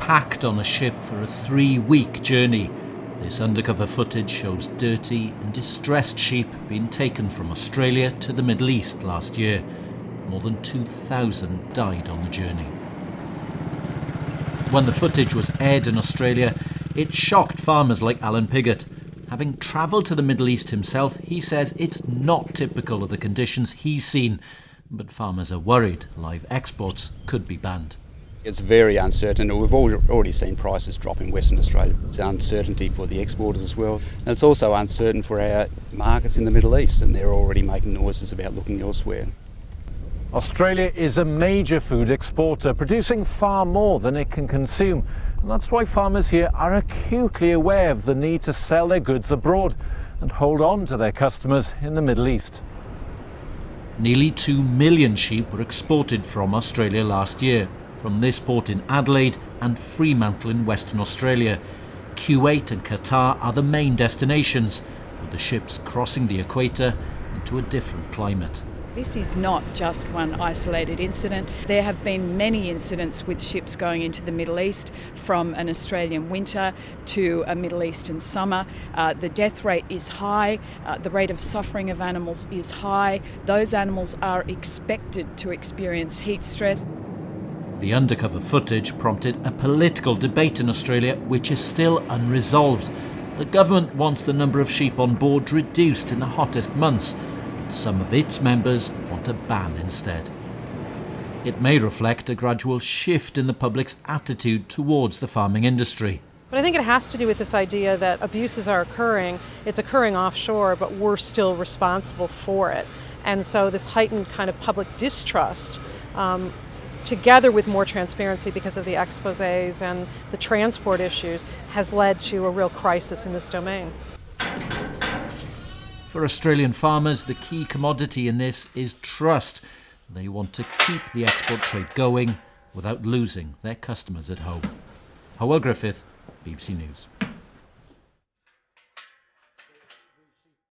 packed on a ship for a 3-week journey. This undercover footage shows dirty and distressed sheep being taken from Australia to the Middle East last year. More than 2,000 died on the journey. When the footage was aired in Australia, it shocked farmers like Alan Piggott. Having travelled to the Middle East himself, he says it's not typical of the conditions he's seen. But farmers are worried live exports could be banned. It's very uncertain. We've already seen prices drop in Western Australia. It's uncertainty for the exporters as well. And it's also uncertain for our markets in the Middle East, and they're already making noises about looking elsewhere. Australia is a major food exporter, producing far more than it can consume. And that's why farmers here are acutely aware of the need to sell their goods abroad and hold on to their customers in the Middle East. Nearly 2 million sheep were exported from Australia last year, from this port in Adelaide and Fremantle in Western Australia. Kuwait and Qatar are the main destinations, with the ships crossing the equator into a different climate. This is not just one isolated incident. There have been many incidents with ships going into the Middle East, from an Australian winter to a Middle Eastern summer. The death rate is high, the rate of suffering of animals is high. Those animals are expected to experience heat stress. The undercover footage prompted a political debate in Australia which is still unresolved. The government wants the number of sheep on board reduced in the hottest months. Some of its members want a ban instead. It may reflect a gradual shift in the public's attitude towards the farming industry. But I think it has to do with this idea that abuses are occurring, it's occurring offshore, but we're still responsible for it. And so this heightened kind of public distrust, together with more transparency because of the exposés and the transport issues, has led to a real crisis in this domain. For Australian farmers, the key commodity in this is trust. They want to keep the export trade going without losing their customers at home. Hywel Griffith, BBC News.